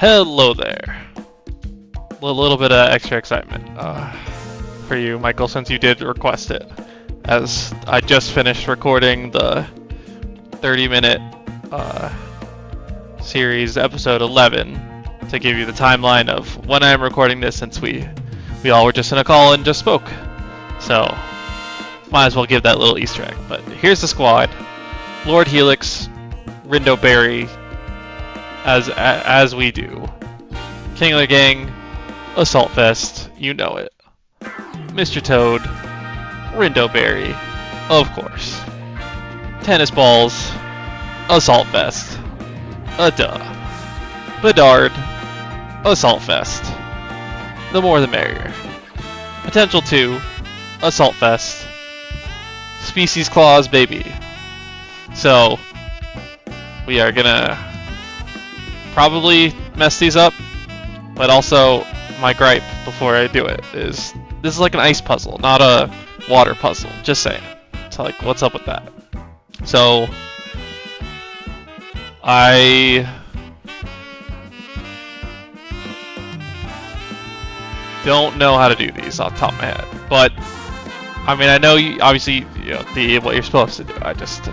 Hello there. A little bit of extra excitement for you, Michael, since you did request it. As I just finished recording the 30-minute series, episode 11, to give you the timeline of when I'm recording this, since we all were just in a call and just spoke. So, might as well give that little Easter egg. But here's the squad. Lord Helix, Rindo Berry, as we do. King of the Gang, Assault Vest, you know it. Mr. Toad, Rindo Berry, of course. Tennis Balls, Assault Vest, duh. Bedard, Assault Vest. The more the merrier. Potential 2, Assault Vest. Species Claws, baby. So, we are gonna probably mess these up, but also my gripe before I do it is this is like an ice puzzle, not a water puzzle. Just saying. So like, what's up with that? So I don't know how to do these off the top of my head, but I mean, I know you obviously what you're supposed to do. I just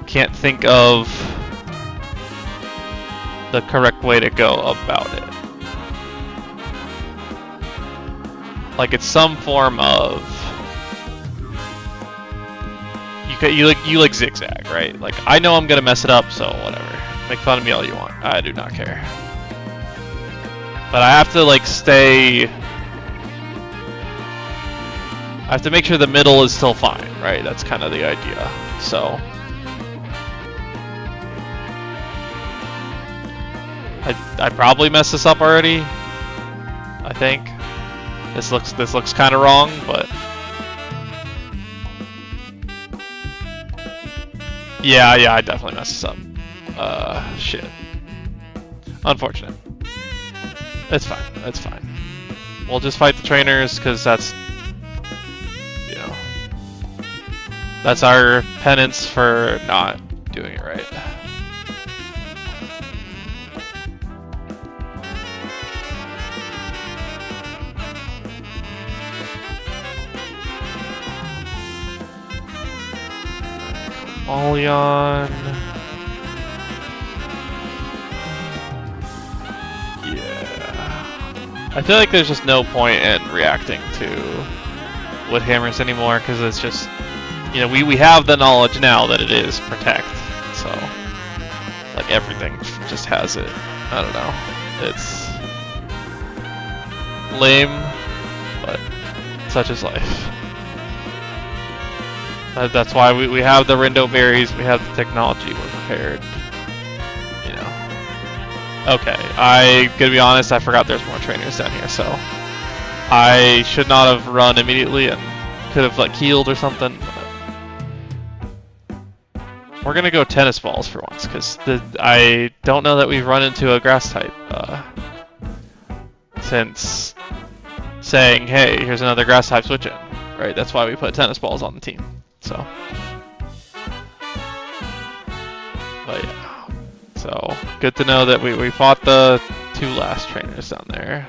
can't think of the correct way to go about it. Like it's some form of you like zigzag, right? Like I know I'm gonna mess it up, so whatever. Make fun of me all you want. I do not care. But I have to like stay. I have to make sure the middle is still fine, right? That's kind of the idea. So I probably messed this up already. I think this looks kind of wrong, but yeah, I definitely messed this up. Shit. Unfortunate. It's fine. It's fine. We'll just fight the trainers because that's that's our penance for not doing it right. Oleon. Yeah. I feel like there's just no point in reacting to wood hammers anymore because it's just, we have the knowledge now that it is protect. So, like everything just has it. I don't know. It's lame, but such is life. That's why we have the Rindo berries, we have the technology, we're prepared. Okay, I gotta be honest, I forgot there's more trainers down here, so I should not have run immediately and could have like healed or something. But we're gonna go tennis balls for once, because I don't know that we've run into a grass type since saying, hey, here's another grass type switch in, right? That's why we put tennis balls on the team. So, but yeah, so good to know that we fought the 2 last trainers down there.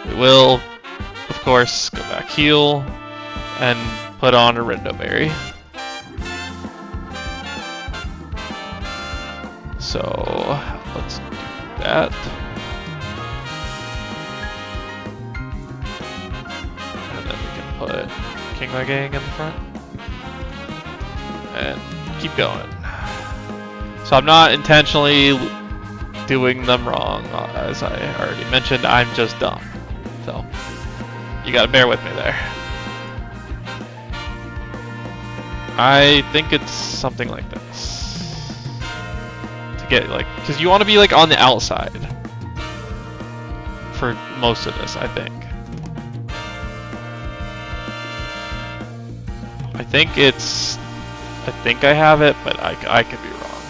We will, of course, go back heal and put on a Rindo berry. So let's do that. And then we can put King of the Gang in the front. And keep going. So I'm not intentionally doing them wrong, as I already mentioned. I'm just dumb. So you gotta bear with me there. I think it's something like this. To get because you want to be on the outside for most of this, I think. I think I have it, but I could be wrong.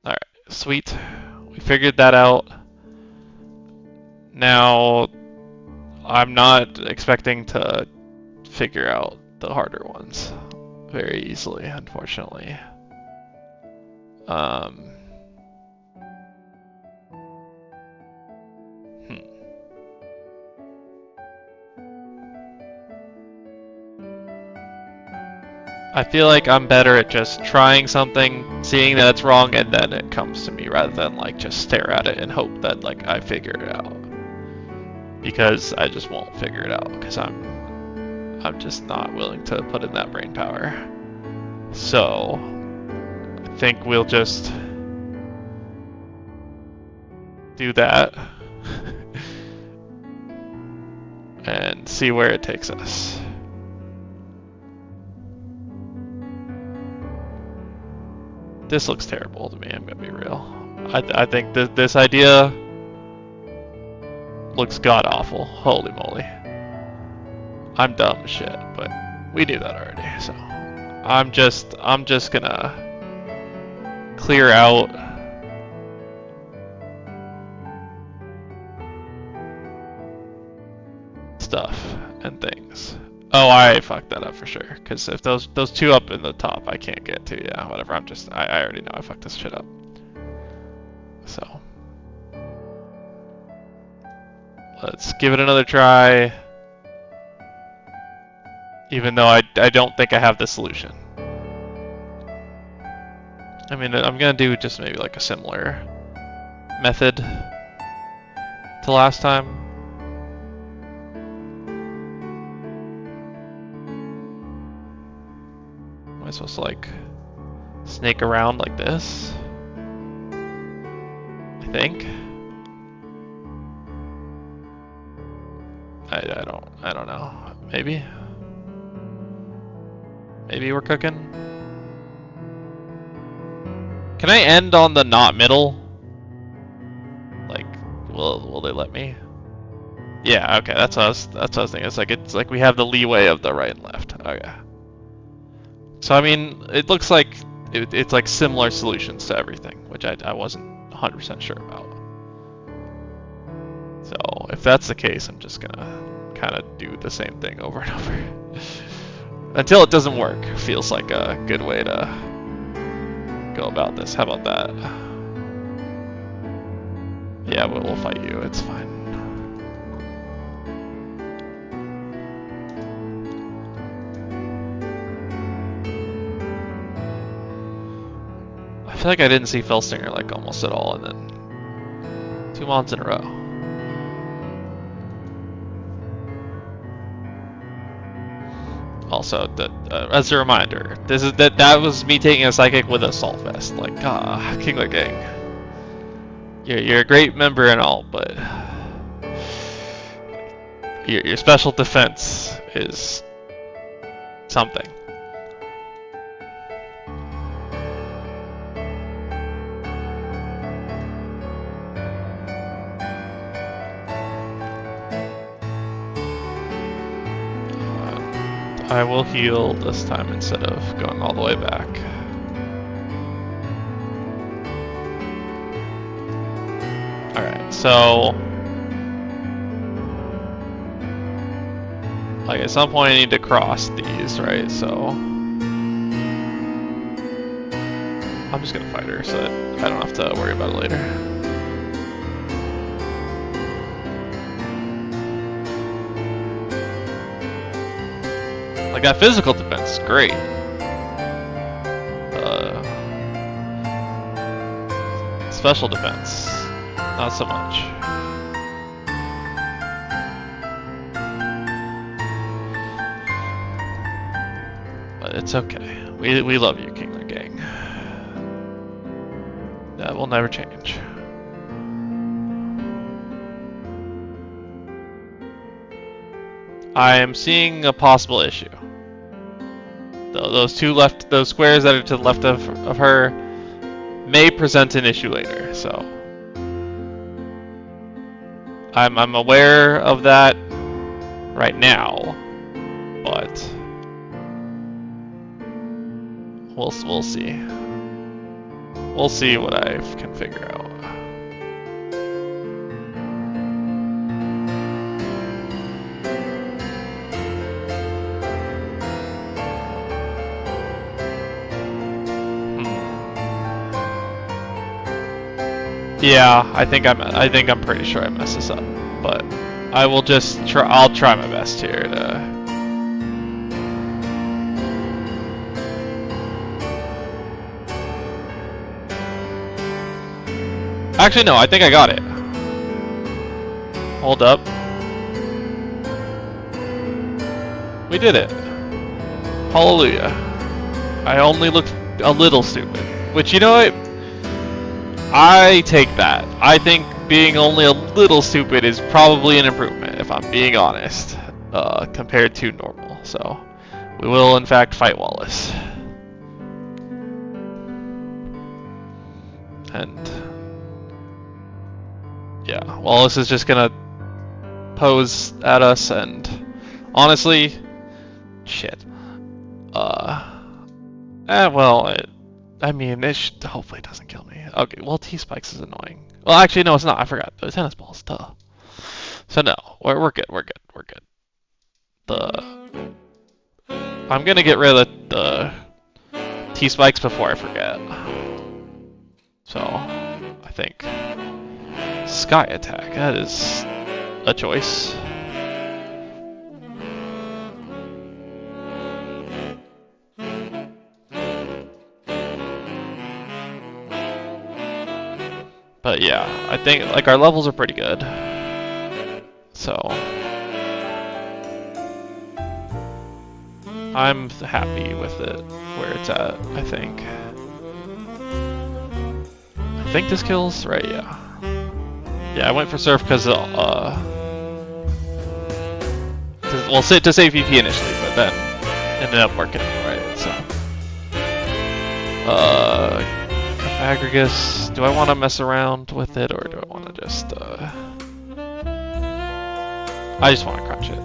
Alright, sweet. We figured that out. Now, I'm not expecting to figure out the harder ones very easily, unfortunately. Um, hmm. I feel like I'm better at just trying something, seeing that it's wrong, and then it comes to me rather than like just stare at it and hope that like I figure it out. Because I just won't figure it out because I'm just not willing to put in that brain power. So I think we'll just do that and see where it takes us. This looks terrible to me, I'm gonna be real. I think this idea looks god-awful. Holy moly. I'm dumb as shit, but we knew that already, so I'm just gonna clear out stuff and things. Oh, I fucked that up for sure. Because if those two up in the top I can't get to, yeah, whatever. I already know I fucked this shit up. So let's give it another try. Even though I don't think I have the solution. I mean, I'm gonna do just maybe like a similar method to last time. Am I supposed to like snake around like this? I think. I don't know. Maybe. Maybe we're cooking. Can I end on the not middle? Like, will they let me? Yeah, okay, that's what I was thinking. It's like we have the leeway of the right and left. Okay. So I mean, it looks like it's like similar solutions to everything, which I wasn't 100% sure about. So if that's the case, I'm just gonna kind of do the same thing over and over until it doesn't work. Feels like a good way to go about this. How about that? Yeah, we'll fight you. It's fine. I feel like I didn't see Felstinger like almost at all, and then 2 months in a row. Also, as a reminder, that was me taking a psychic with Assault Vest. Like, Kingler Gang, you're a great member and all, but your special defense is something. I will heal this time instead of going all the way back. Alright, so like at some point I need to cross these, right? So I'm just gonna fight her so that I don't have to worry about it later. Like that physical defense is great. Special defense, not so much. But it's okay. We love you, Kingler Gang. That will never change. I am seeing a possible issue. Those those squares that are to the left of her may present an issue later, so I'm aware of that right now, but we'll see. We'll see what I can figure out. Yeah, I think I'm pretty sure I messed this up, but I will just try. I'll try my best here to. Actually, no, I think I got it. Hold up. We did it. Hallelujah. I only looked a little stupid. Which, you know what? I take that. I think being only a little stupid is probably an improvement, if I'm being honest, compared to normal. So, we will in fact fight Wallace. And yeah, Wallace is just gonna pose at us, and honestly, shit. Well, I mean, hopefully it doesn't kill me. Okay, well, T-Spikes is annoying. Well, actually, no, it's not. I forgot. The tennis balls, duh. So no, we're good. We're good. We're good. I'm gonna get rid of the T-Spikes before I forget. So, I think Sky Attack. That is a choice. But yeah, I think like our levels are pretty good. So I'm happy with it where it's at, I think. I think this kills, right? Yeah. Yeah, I went for Surf because well, to save VP initially, but then ended up working out right. So Aggregus, do I want to mess around with it, or do I want to just, I just want to crunch it.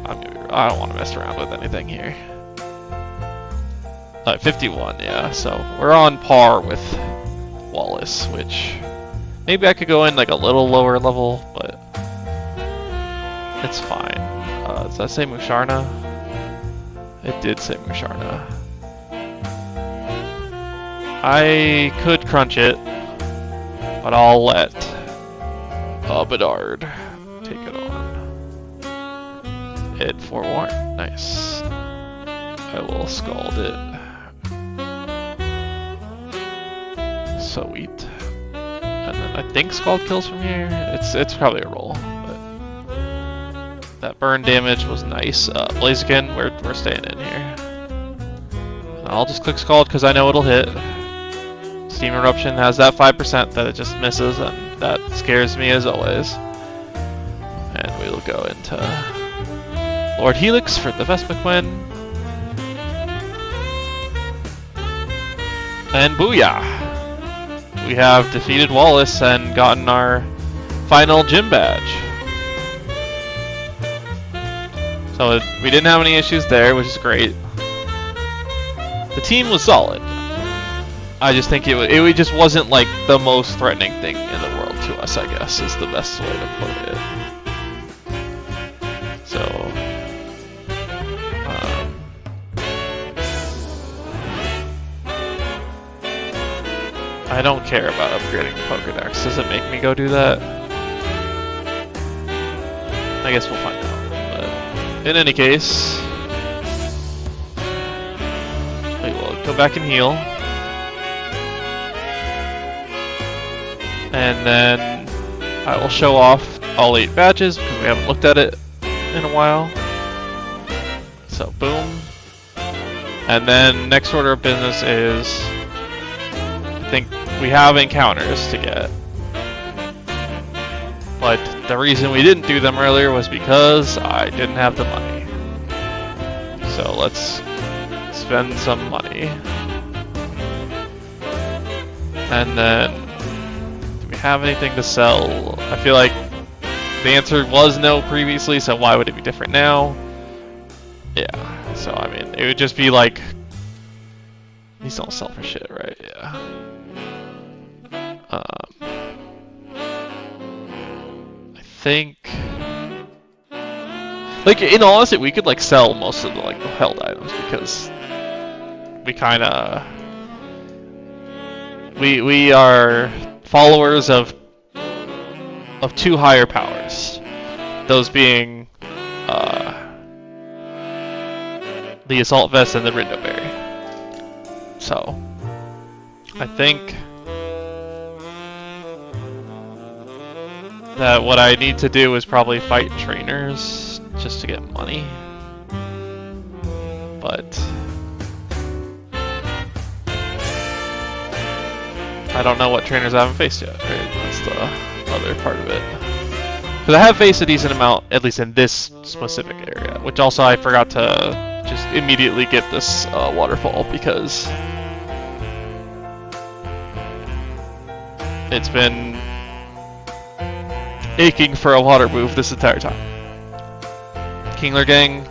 I don't want to mess around with anything here. 51, yeah, so we're on par with Wallace, which maybe I could go in like a little lower level, but it's fine. Does that say Musharna? It did say Musharna. I could crunch it, but I'll let Bedard take it on. Hit forewarn. Nice. I will scald it. Sweet. And then I think scald kills from here. It's probably a roll, but that burn damage was nice. Blaziken, we're staying in here. I'll just click scald because I know it'll hit. Steam Eruption has that 5% that it just misses, and that scares me as always. And we'll go into Lord Helix for the Vespaquin. And booyah! We have defeated Wallace and gotten our final gym badge. So we didn't have any issues there, which is great. The team was solid. I just think it just wasn't like the most threatening thing in the world to us, I guess, is the best way to put it. So, I don't care about upgrading the Pokédex. Does it make me go do that? I guess we'll find out. But in any case, we will go back and heal. And then I will show off all 8 badges because we haven't looked at it in a while. So boom. And then next order of business is, I think we have encounters to get. But the reason we didn't do them earlier was because I didn't have the money. So let's spend some money. And then have anything to sell? I feel like the answer was no previously, so why would it be different now? Yeah, so I mean, it would just be like, these don't sell for shit, right? Yeah. I think, like, in all honesty, we could like sell most of the like the held items because we kind of we are followers of of 2 higher powers. Those being the Assault Vest and the Rindoberry. So, I think that what I need to do is probably fight trainers just to get money. But I don't know what trainers I haven't faced yet, right? That's the other part of it. Because I have faced a decent amount, at least in this specific area, which also I forgot to just immediately get this waterfall because it's been aching for a water move this entire time. Kingler Gang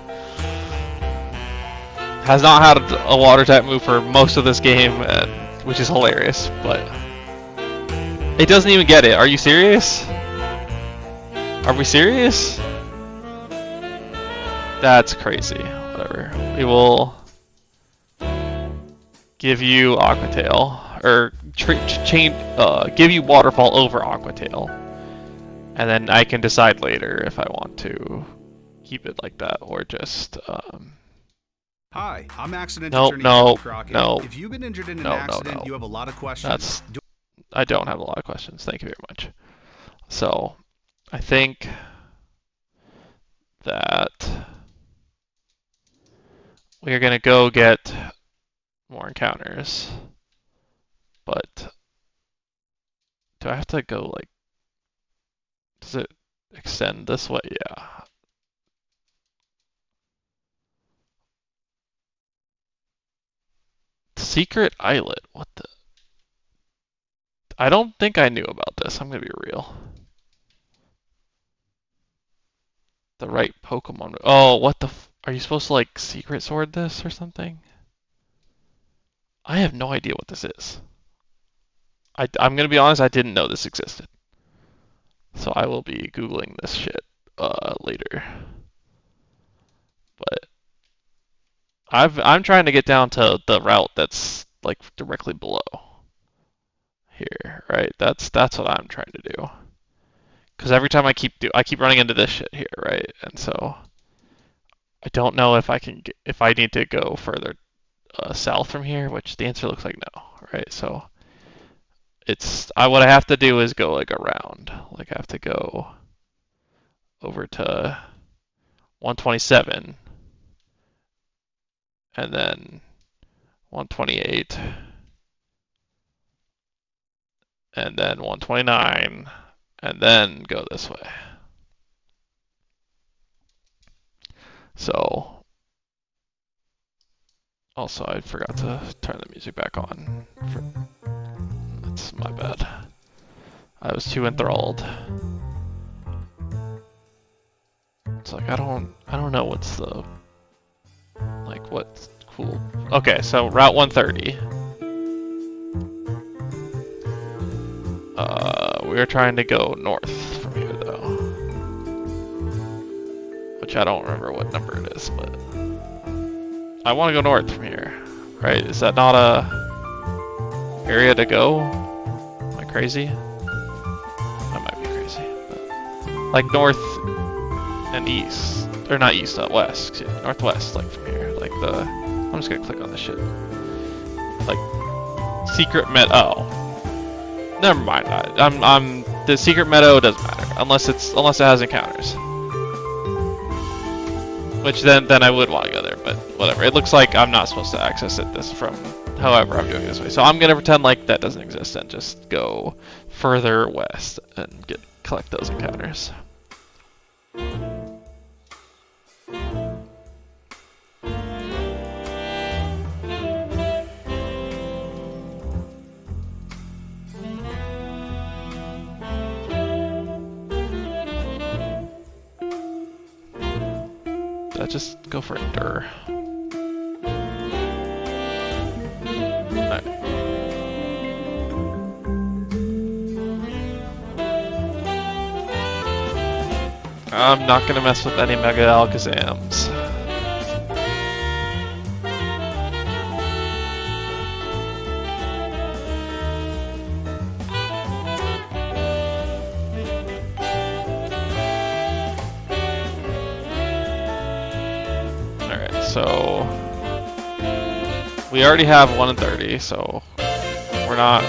has not had a water type move for most of this game, which is hilarious, but it doesn't even get it. Are you serious? Are we serious? That's crazy. Whatever. We will give you Aqua Tail, or give you Waterfall over Aqua Tail, and then I can decide later if I want to keep it like that or just. Hi, I'm accident Nope, attorney no, Crockett. no. If you've been injured in an No, accident, no. you have a lot of questions. I don't have a lot of questions. Thank you very much. So, I think that we are gonna go get more encounters. But do I have to go like? Does it extend this way? Yeah. Secret Islet. What the? I don't think I knew about this. I'm gonna be real. The right Pokemon. Oh, what the? Are you supposed to like secret sword this or something? I have no idea what this is. I'm gonna be honest. I didn't know this existed. So I will be googling this shit later. But I'm trying to get down to the route that's like directly below here, right? That's what I'm trying to do. Because every time I keep running into this shit here, right? And so I don't know if I need to go further south from here, which the answer looks like no, right? So what I have to do is go like around. Like I have to go over to 127 and then 128 and then 129 and then go this way. So also I forgot to turn the music back on. That's my bad. I was too enthralled. It's like I don't know what's the what's cool. Okay, so Route 130. We are trying to go north from here though. Which I don't remember what number it is, but I want to go north from here. Right? Is that not a area to go? Am I crazy? I might be crazy. But like north and east. Or not east, west. Excuse me, northwest, like from here. Like I'm just gonna click on this shit. Like secret meadow. Oh, never mind. The secret meadow doesn't matter unless it has encounters. Which then I would want to go there, but whatever. It looks like I'm not supposed to access this from however I'm doing it this way. So I'm gonna pretend like that doesn't exist and just go further west and collect those encounters. Just go for Endure. Right. I'm not gonna mess with any Mega Alakazams. so we already have 1 in 30, so we're not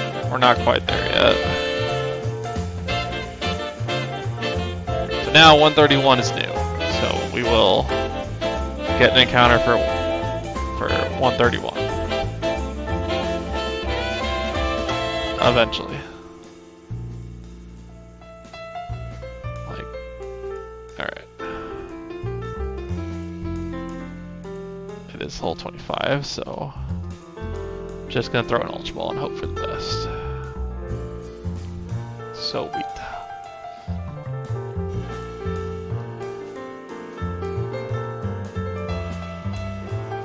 quite there yet. So now 131 is new, so we will get an encounter for 131 eventually. Like, all right. It is hole 25, so I'm just gonna throw an ultra ball and hope for the best. So sweet.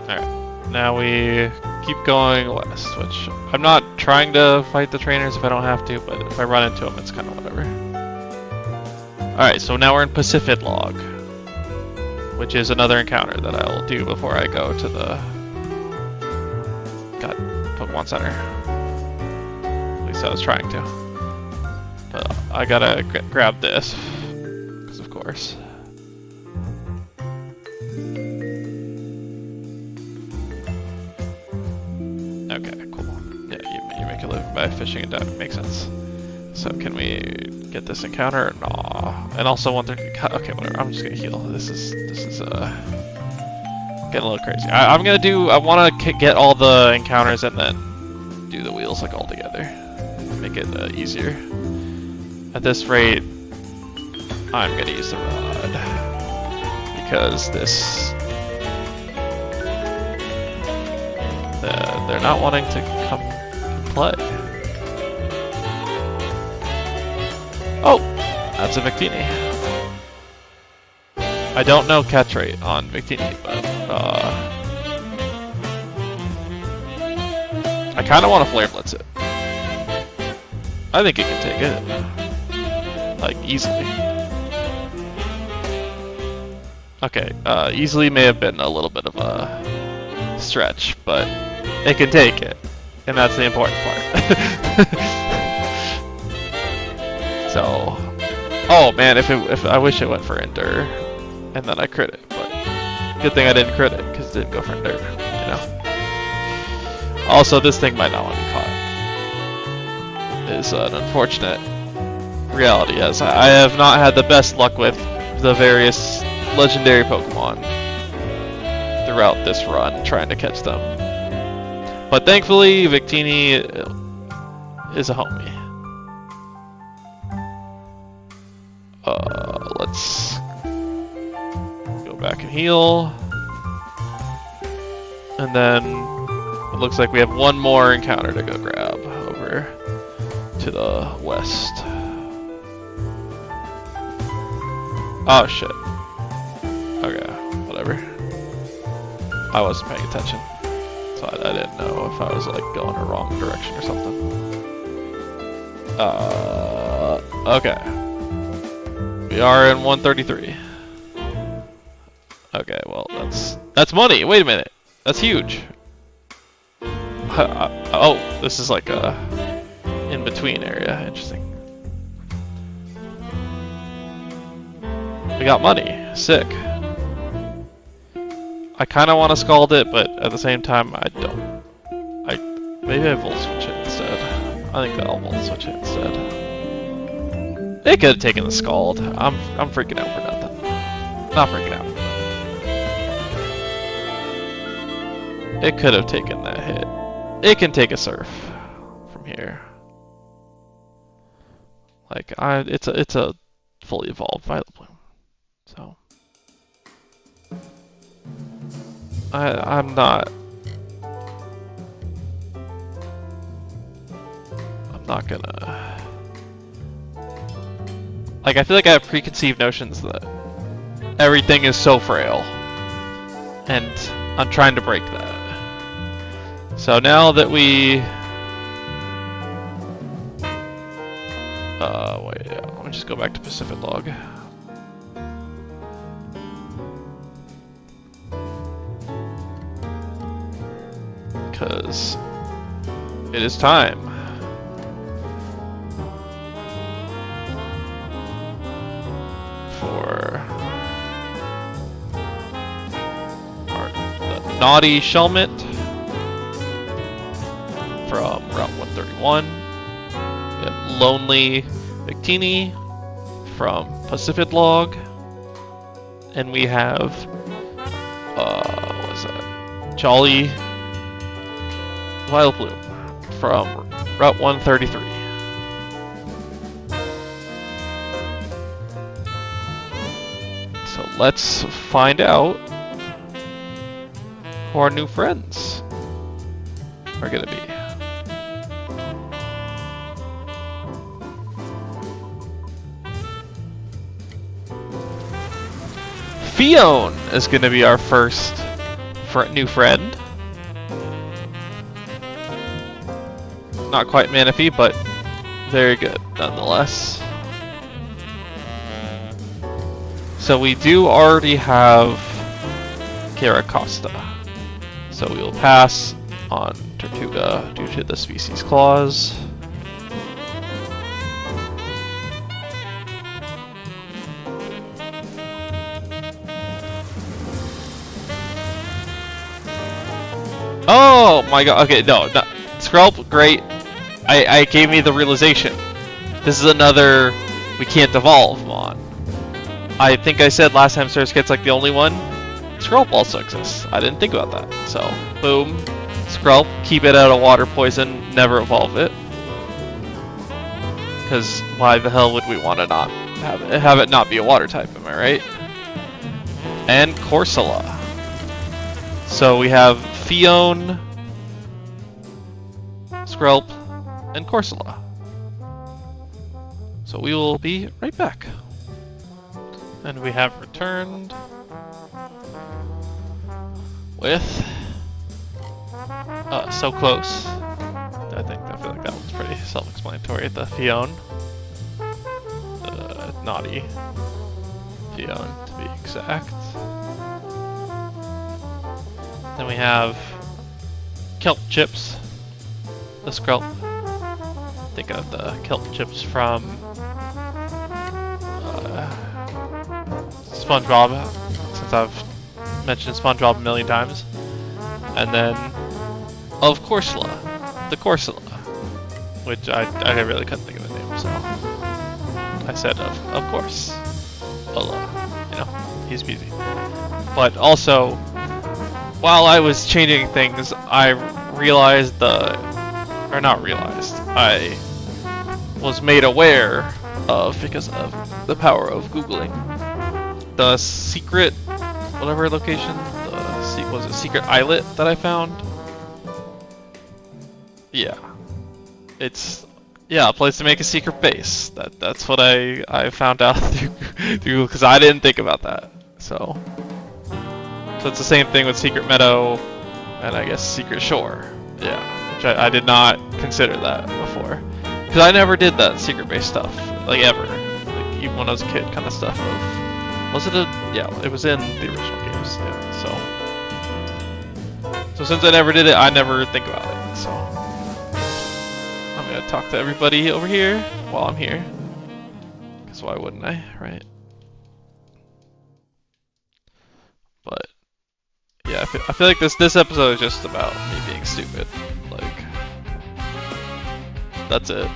Alright, now we keep going west, which I'm not trying to fight the trainers if I don't have to, but if I run into them, it's kind of whatever. Alright, so now we're in Waterlocke, which is another encounter that I'll do before I go to the Pokemon Center. At least I was trying to. But I gotta grab this, because of course. Okay, cool. Yeah, you make a living by fishing and diving. Makes sense. So can we get this encounter? Nah. And also 130. Okay, whatever. I'm just gonna heal. This is getting a little crazy. I want to get all the encounters and then do the wheels like all together. Make it easier. At this rate, I'm gonna use the rod because they're not wanting to come play. Oh, that's a Victini. I don't know catch rate on Victini, but I kind of want to Flare Blitz it. I think it can take it, like easily. Okay, easily may have been a little bit of a stretch, but it can take it, and that's the important part. So, oh man, if I wish it went for Endure, and then I crit it, but good thing I didn't crit it because it didn't go for Endure, you know. Also, this thing might not want to be caught. Is an unfortunate reality, as I have not had the best luck with the various legendary Pokemon throughout this run trying to catch them. But thankfully, Victini is a homie. Let's go back and heal. And then it looks like we have one more encounter to go grab over to the west. Oh shit. Okay, whatever. I wasn't paying attention, so I didn't know if I was like going the wrong direction or something. Okay. We are in 133. Okay, well that's money. Wait a minute, that's huge. Oh, this is like a in-between area. Interesting. We got money. Sick. I kind of want to Scald it, but at the same time, I don't. Maybe I Volt Switch it instead. I think I'll Volt Switch it instead. It could have taken the Scald. I'm freaking out for nothing. Not freaking out. It could have taken that hit. It can take a Surf from here. Like it's a fully evolved Vileplume. So I'm not gonna, like, I feel like I have preconceived notions that everything is so frail, and I'm trying to break that. So now that we wait, yeah, let me just go back to Waterlocke. Because it is time for Naughty Shelmet from Route 131. We have Lonely McTeeny from Pacific Log. And we have, what was that? Jolly Violet Bloom from Route 133. So let's find out who our new friends are gonna be. Fion is gonna be our first new friend. Not quite Manaphy, but very good nonetheless. So we do already have Caracosta. So we will pass on Tortuga due to the species clause. Oh my god, okay, no. Skrelp, great. I gave me the realization. This is another we can't evolve on. I think I said last time Sursket's like the only one. Skrelp also exists. I didn't think about that. So, boom. Skrelp, keep it out of water poison, never evolve it. Because why the hell would we want to not have it not be a water type, am I right? And Corsola. So we have Fion, Skrelp, and Corsola. So we will be right back. And we have returned with so close. I feel like that one's pretty self-explanatory. The Fion, the naughty Fion to be exact. Then we have kelp chips, the Skrelp. Think of the kelp chips from SpongeBob, since I've mentioned SpongeBob a million times. And then of Corsola, the Corsola, which I really couldn't think of the name, so I said of course, Ola, you know, he's busy. But also, while I was changing things, I realized I was made aware of, because of the power of Googling, the secret, whatever location, was it secret islet that I found? Yeah. It's, yeah, a place to make a secret base. That's what I found out through because I didn't think about that. So it's the same thing with Secret Meadow and I guess Secret Shore. Yeah, which I did not consider that before. Because I never did that secret base stuff, like ever. Like even when I was a kid kind of stuff of, was it a, yeah, it was in the original games, yeah, so since I never did it, I never think about it, so. I'm gonna talk to everybody over here while I'm here. Because why wouldn't I, right? But yeah, I feel like this episode is just about me being stupid. Like, that's it.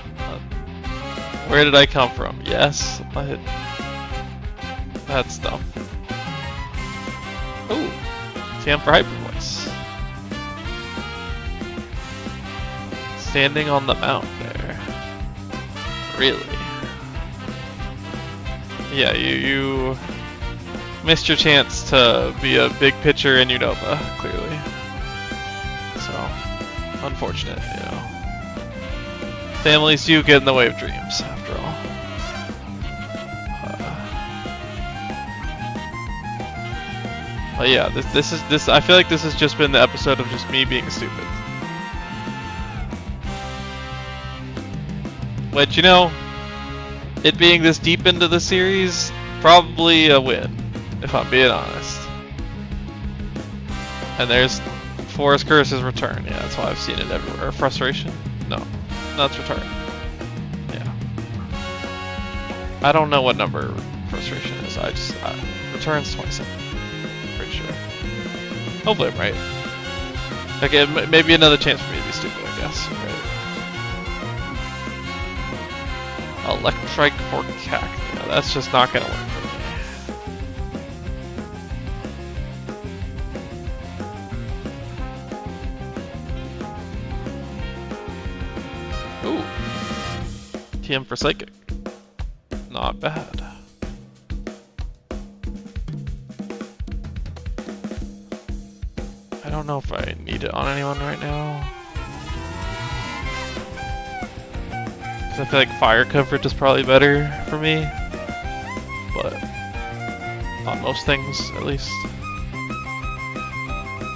Where did I come from? Yes, that's dumb. Ooh, TM for Hyper Voice. Standing on the mount there. Really? Yeah, you missed your chance to be a big pitcher in Unova, clearly. So, unfortunate, you know. Families do get in the way of dreams, after all. But yeah, this I feel like this has just been the episode of just me being stupid. Which, you know, it being this deep into the series, probably a win, if I'm being honest. And there's Forest Curse's return. Yeah, that's why I've seen it everywhere. Frustration? No. That's return. Yeah. I don't know what number frustration is. Return's 27. Pretty sure. Hopefully I'm right. Okay, maybe another chance for me to be stupid, I guess. Right. Electric for Cacnea. That's just not gonna work for me. Ooh. TM for Psychic. Not bad. I don't know if I need it on anyone right now. Because I feel like fire coverage is probably better for me. But on most things, at least.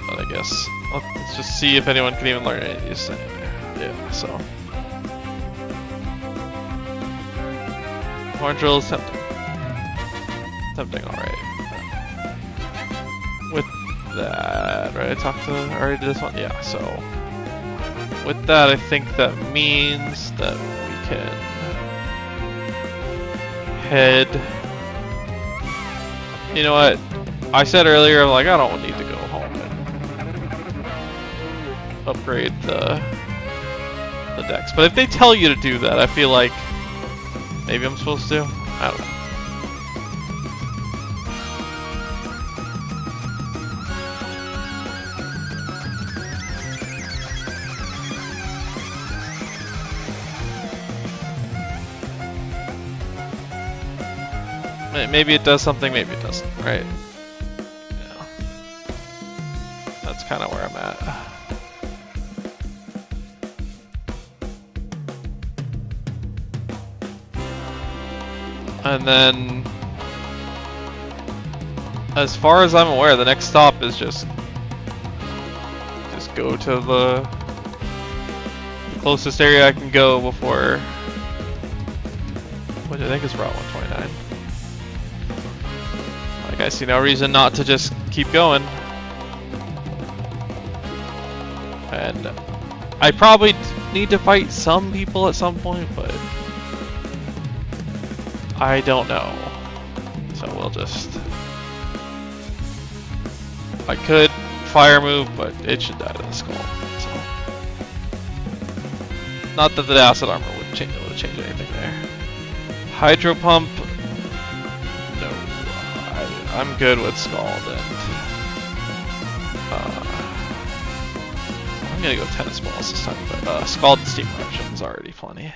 But I guess let's just see if anyone can even learn any of these things. Yeah, so. Horn drill is tempting. Tempting, alright. With that, right? I already did this one? Yeah, so. With that, I think that means that we can head. You know what? I said earlier, like, I don't need to go home and upgrade the decks. But if they tell you to do that, I feel like maybe I'm supposed to. I don't know. Maybe it does something, maybe it doesn't, right? Yeah. That's kind of where I'm at. And then, as far as I'm aware, the next stop is just go to the closest area I can go before, which I think is Route 129. Like, I see no reason not to just keep going. And I probably need to fight some people at some point, but I don't know. So we'll just... I could fire move, but it should die to the skull. So. Not that the acid armor would change anything there. Hydro pump. No, I'm good with Scald, and I'm gonna go tennis balls this time. But Scald and Steam Eruption is already plenty.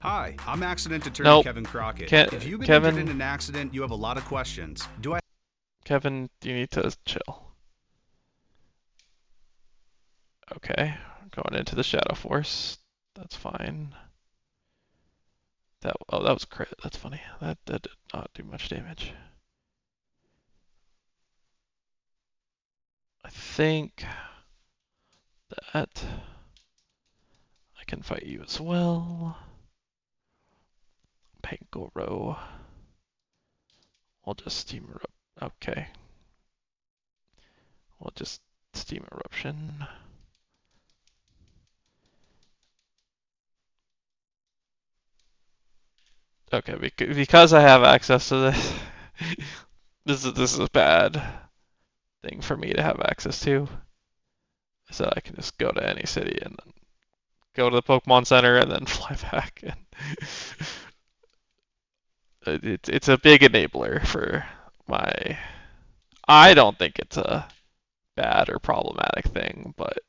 Hi, I'm accident attorney Kevin Crockett. If you've been injured in an accident, you have a lot of questions. Kevin, you need to chill. Okay, going into the Shadow Force. That's fine. That was crit. That's funny. That did not do much damage. I think that I can fight you as well. Pankoro. We'll just Steam Erupt. Okay. We'll just Steam Eruption. Okay, because I have access to this, this is a bad thing for me to have access to. So I can just go to any city and then go to the Pokemon Center and then fly back. And it's a big enabler for my. I don't think it's a bad or problematic thing, but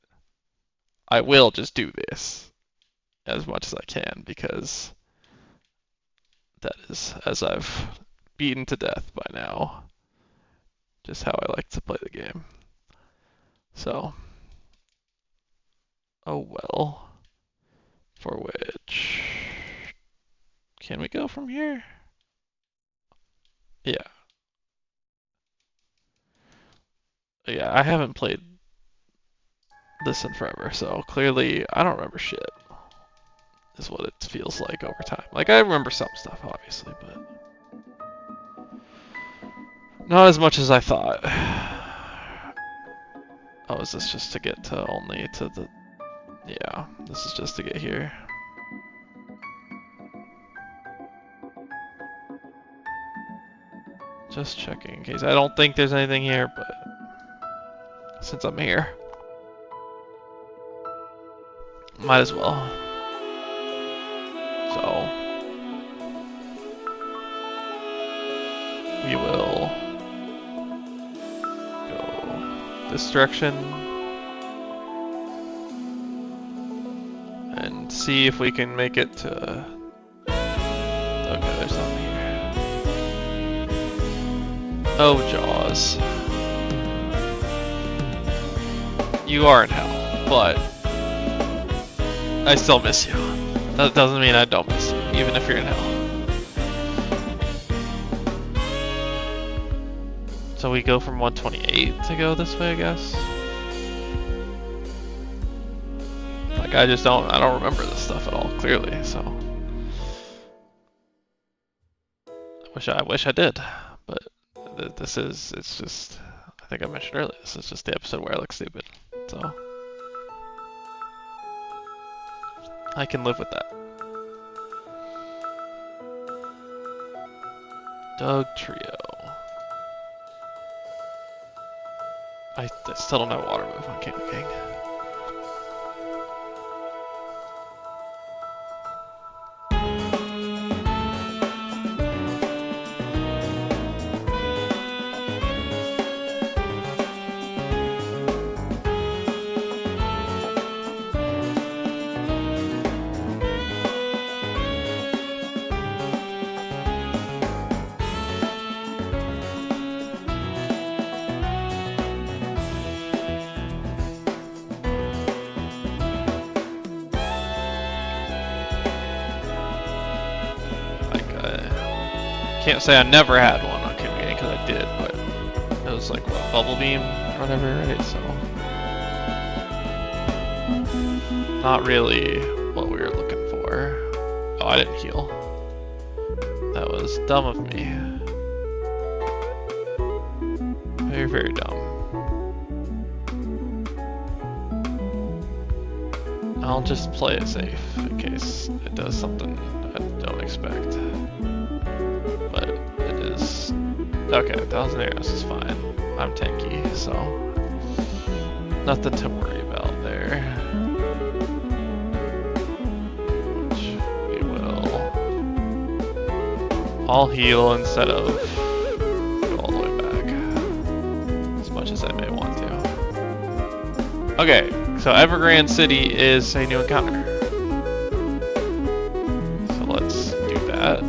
I will just do this as much as I can because that is, as I've beaten to death by now, just how I like to play the game. So, oh well. For which, can we go from here? Yeah. Yeah, I haven't played this in forever, so clearly I don't remember shit, is what it feels like over time. Like, I remember some stuff, obviously, but not as much as I thought. Oh, is this just to get to only to the... Yeah, this is just to get here. Just checking in case. I don't think there's anything here, but... since I'm here. Might as well. So we will go this direction and see if we can make it to. Okay, there's something here. Oh, Jaws. You are in hell, but I still miss you. That doesn't mean I don't miss you, even if you're in hell. So we go from 128 to go this way, I guess. Like I don't remember this stuff at all clearly, so I wish I did, but it's just, I think I mentioned earlier, this is just the episode where I look stupid, so I can live with that. Doug Trio. I still don't have water move on King of King. Can't say I never had one on King of King, because I did, but it was like, what, Bubble Beam or whatever, right? So not really what we were looking for. Oh, I didn't heal. That was dumb of me. Very, very dumb. I'll just play it safe in case it does something I don't expect. But it is... Okay, 1,000 arrows is fine. I'm tanky, so nothing to worry about there. Which we will... I'll heal instead of go all the way back. As much as I may want to. Okay, so Evergrande City is a new encounter. So let's do that.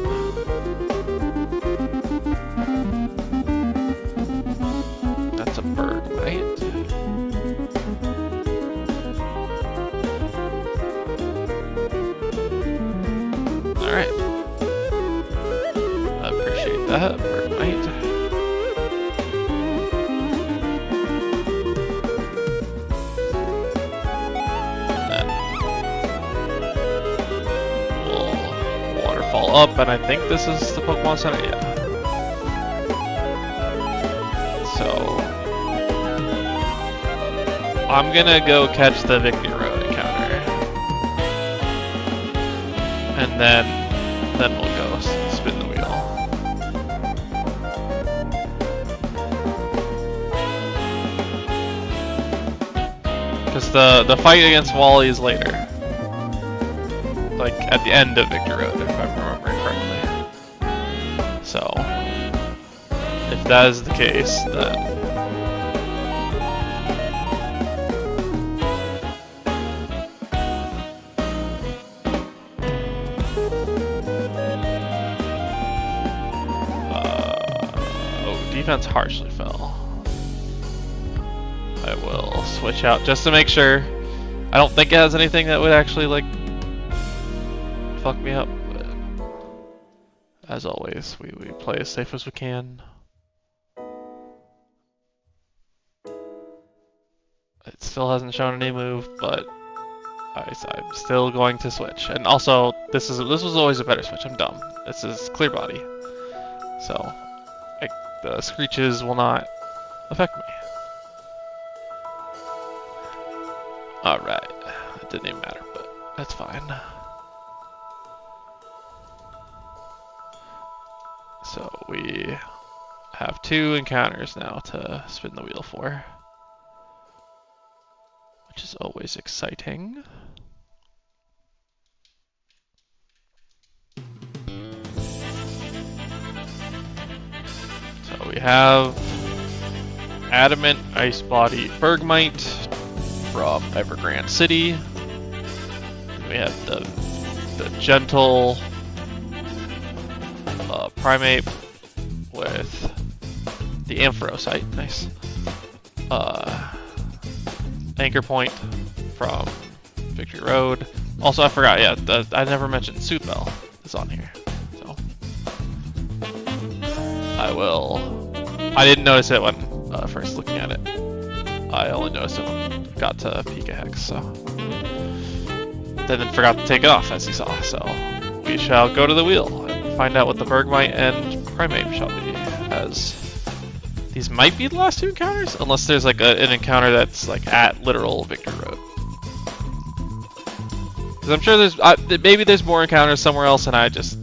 That's a bird, right? Alright. I appreciate that, bird mate. Up, and I think this is the Pokemon Center, yeah. So I'm gonna go catch the Victory Road encounter, and then we'll go spin the wheel. Because the fight against Wally is later. Like at the end of Victory Road, if I'm remembering correctly. So, if that is the case, then oh, defense harshly fell. I will switch out just to make sure. I don't think it has anything that would actually like fuck me up, but as always, we play as safe as we can. It still hasn't shown any move, but I'm still going to switch. And also, this was always a better switch. I'm dumb. This is Clear Body, so the screeches will not affect me. All right, it didn't even matter, but that's fine. So we have 2 encounters now to spin the wheel for. is always exciting. So we have Adamant, Ice Body, Bergmite from Evergrande City. We have the Gentle Primate with the Ampharosite. Nice. Anchor Point from Victory Road. Also, I forgot, yeah, I never mentioned Soothbell is on here. So I didn't notice it when first looking at it. I only noticed it when I got to Pika Hex, so then forgot to take it off, as you saw. So we shall go to the wheel and find out what the Bergmite and Primate shall be, as these might be the last two encounters, unless there's like an encounter that's like at literal Victory Road. Because I'm sure there's maybe there's more encounters somewhere else, and I just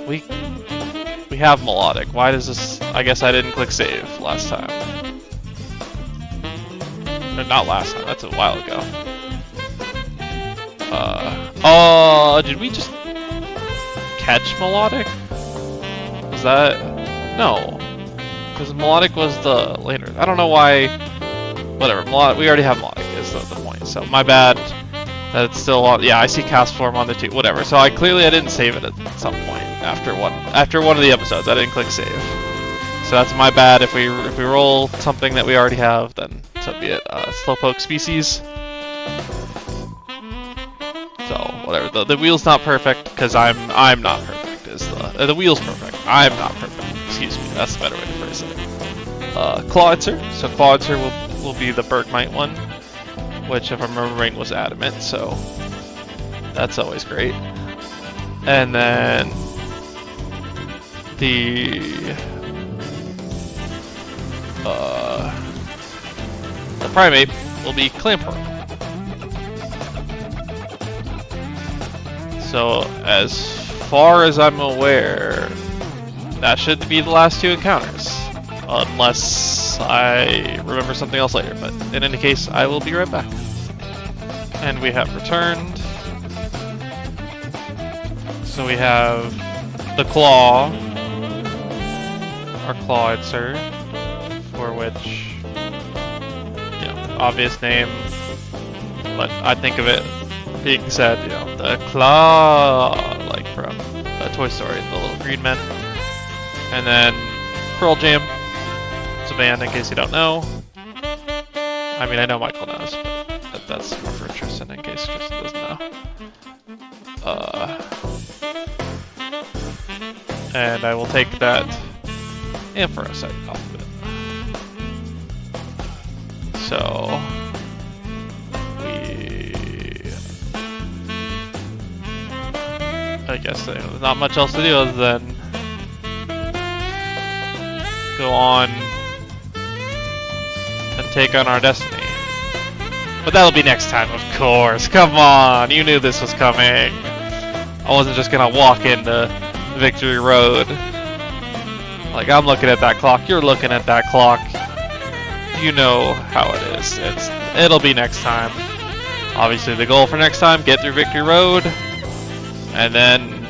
we have Melodic. Why does this? I guess I didn't click save last time. Or not last time. That's a while ago. Did we just catch Melodic? Was that? No, because Melodic was the later. I don't know why. Whatever. Melodic. We already have Melodic. Is the point? So my bad. That's still on. Yeah, I see cast form on the two. Whatever. So I didn't save it at some point after one of the episodes. I didn't click save. So that's my bad. If we roll something that we already have, then so be it. Slowpoke species. So whatever. The wheel's not perfect because I'm not perfect. Is the wheel's perfect? I'm not perfect. Excuse me. That's a better way to phrase it. Clawitzer. So Clawitzer will be the Bergmite one, which if I'm remembering was Adamant. So that's always great. And then the Primate will be Clamper. So as far as I'm aware, that should be the last two encounters, unless I remember something else later. But in any case, I will be right back. And we have returned. So we have the Claw, our Clawitzer, for which, obvious name, but I think of it being said, the Claw, like from Toy Story, the little green men. And then Pearl Jam, it's a band in case you don't know. I mean, I know Michael knows, but that's more for Tristan in case Tristan doesn't know. And I will take that Ampharosite off of it. So I guess there's not much else to do other than go on and take on our destiny. But that'll be next time, of course. Come on, you knew this was coming. I wasn't just gonna walk into Victory Road. Like, I'm looking at that clock, you're looking at that clock. You know how it is. It'll be next time. Obviously the goal for next time, get through Victory Road. And then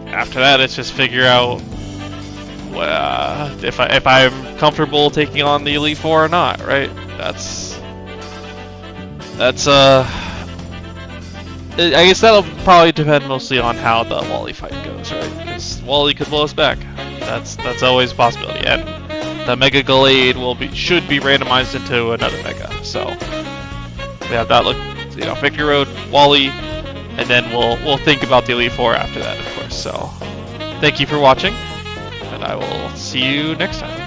after that, it's just figure out if I'm comfortable taking on the Elite Four or not, right? That's I guess that'll probably depend mostly on how the Wally fight goes, right? Because Wally could blow us back. That's always a possibility. And the Mega Gallade should be randomized into another Mega. So we have that look, Victory Road, Wally, and then we'll think about the Elite Four after that, of course. So thank you for watching, and I will see you next time.